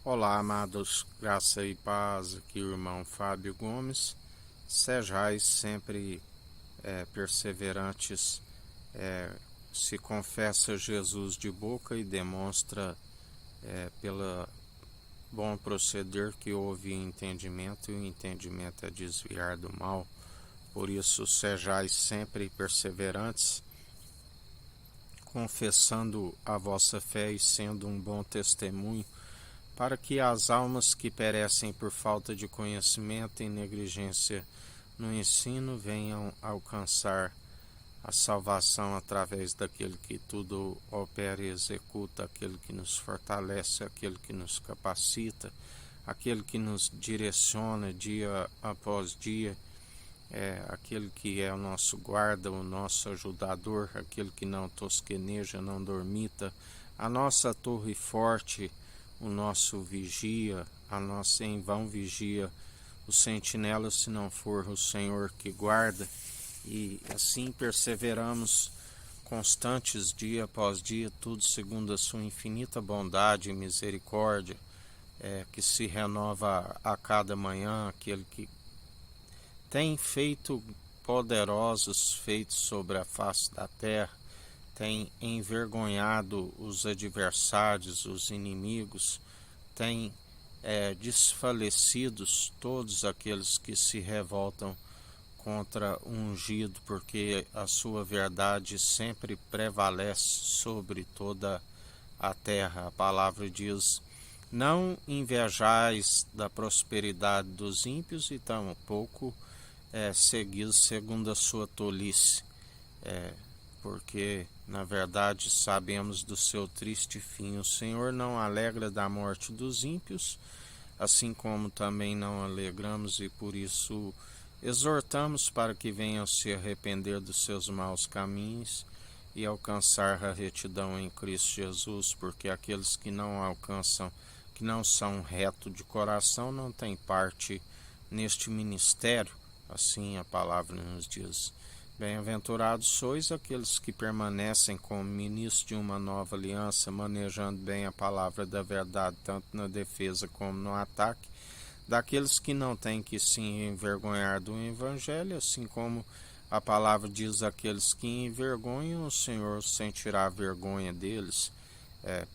Olá, amados, graça e paz, aqui o irmão Fábio Gomes. Sejais sempre perseverantes, se confessa Jesus de boca e demonstra pelo bom proceder que houve entendimento, e o entendimento é desviar do mal. Por isso, sejais sempre perseverantes, confessando a vossa fé e sendo um bom testemunho, para que as almas que perecem por falta de conhecimento e negligência no ensino venham alcançar a salvação através daquele que tudo opera e executa, aquele que nos fortalece, aquele que nos capacita, aquele que nos direciona dia após dia, aquele que é o nosso guarda, o nosso ajudador, aquele que não tosqueneja, não dormita, a nossa torre forte, o nosso vigia, a nossa em vão vigia, o sentinela, se não for o Senhor que guarda, e assim perseveramos constantes dia após dia, tudo segundo a sua infinita bondade e misericórdia, que se renova a cada manhã, aquele que tem feito poderosos feitos sobre a face da terra, tem envergonhado os adversários, os inimigos, tem desfalecidos todos aqueles que se revoltam contra o ungido, porque a sua verdade sempre prevalece sobre toda a terra. A palavra diz: não invejais da prosperidade dos ímpios e tampouco seguis segundo a sua tolice, porque na verdade sabemos do seu triste fim. O Senhor não alegra da morte dos ímpios, assim como também não alegramos, e por isso exortamos para que venham se arrepender dos seus maus caminhos e alcançar a retidão em Cristo Jesus, porque aqueles que não alcançam, que não são retos de coração, não têm parte neste ministério. Assim a palavra nos diz: bem-aventurados sois aqueles que permanecem como ministros de uma nova aliança, manejando bem a palavra da verdade, tanto na defesa como no ataque, daqueles que não têm que se envergonhar do evangelho, assim como a palavra diz: aqueles que envergonham, o Senhor sentirá vergonha deles,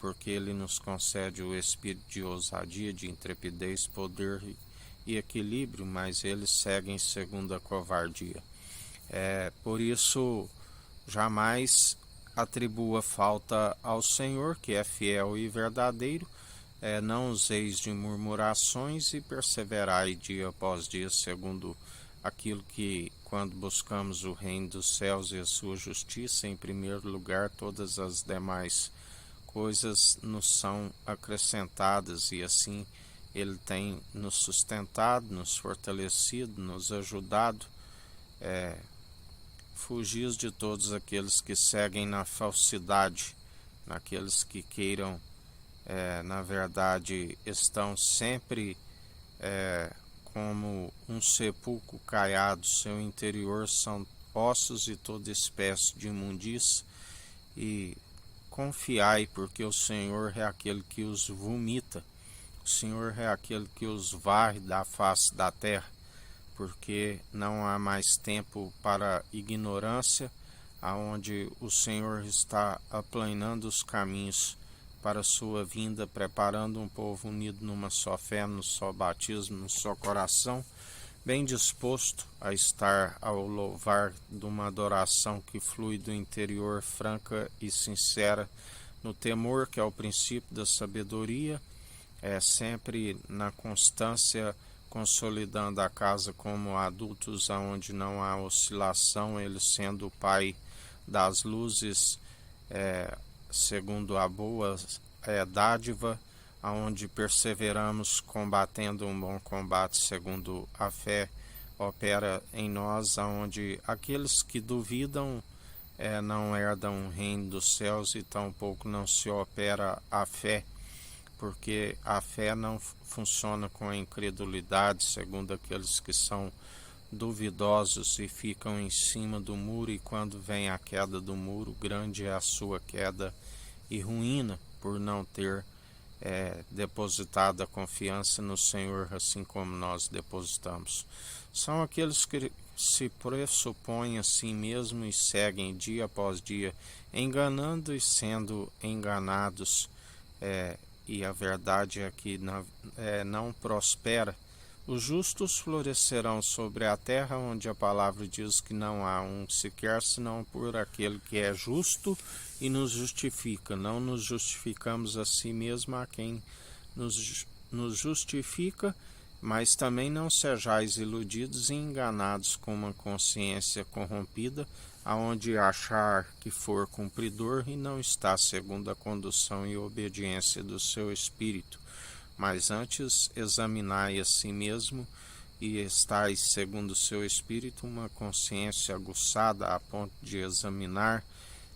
porque Ele nos concede o espírito de ousadia, de intrepidez, poder e equilíbrio, mas eles seguem segundo a covardia. Por isso, jamais atribua falta ao Senhor, que é fiel e verdadeiro. Não useis de murmurações e perseverai dia após dia, segundo aquilo que, quando buscamos o reino dos céus e a sua justiça, em primeiro lugar, todas as demais coisas nos são acrescentadas, e assim Ele tem nos sustentado, nos fortalecido, nos ajudado. Fugis de todos aqueles que seguem na falsidade, naqueles que queiram, na verdade, estão sempre como um sepulcro caiado. Seu interior são ossos e toda espécie de imundícia, e confiai, porque o Senhor é aquele que os vomita, o Senhor é aquele que os varre da face da terra, porque não há mais tempo para ignorância, aonde o Senhor está aplanando os caminhos para a sua vinda, preparando um povo unido numa só fé, num só batismo, num só coração, bem disposto a estar ao louvar de uma adoração que flui do interior, franca e sincera, no temor, que é o princípio da sabedoria, sempre na constância, consolidando a casa como adultos, aonde não há oscilação, Ele sendo o Pai das luzes, segundo a boa dádiva, aonde perseveramos combatendo um bom combate, segundo a fé opera em nós, aonde aqueles que duvidam não herdam o reino dos céus, e tampouco não se opera a fé, porque a fé não funciona com a incredulidade, segundo aqueles que são duvidosos e ficam em cima do muro, e quando vem a queda do muro, grande é a sua queda e ruína, por não ter depositada a confiança no Senhor, assim como nós depositamos. São aqueles que se pressupõem a si mesmo e seguem dia após dia, enganando e sendo enganados, e a verdade é que não prospera. Os justos florescerão sobre a terra, onde a palavra diz que não há um sequer, senão por aquele que é justo e nos justifica. Não nos justificamos a si mesmo, a quem nos justifica, mas também não sejais iludidos e enganados com uma consciência corrompida, aonde achar que for cumpridor e não está segundo a condução e obediência do seu espírito. Mas antes examinai a si mesmo, e estais segundo o seu espírito uma consciência aguçada a ponto de examinar,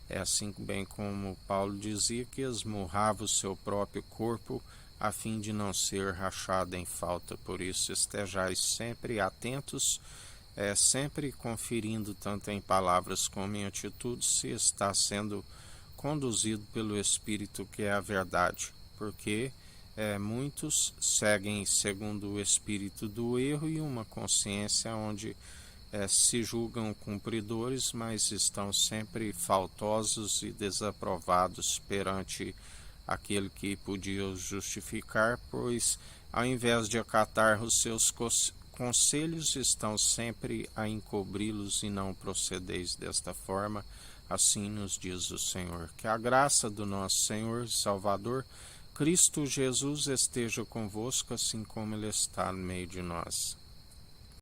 assim bem como Paulo dizia que esmurrava o seu próprio corpo a fim de não ser rachado em falta. Por isso estejais sempre atentos, sempre conferindo tanto em palavras como em atitudes se está sendo conduzido pelo Espírito, que é a verdade, porque muitos seguem segundo o espírito do erro e uma consciência onde se julgam cumpridores, mas estão sempre faltosos e desaprovados perante aquele que podia os justificar, pois ao invés de acatar os seus conselhos, estão sempre a encobri-los, e não procedeis desta forma, assim nos diz o Senhor. Que a graça do nosso Senhor e Salvador Cristo Jesus esteja convosco, assim como Ele está no meio de nós.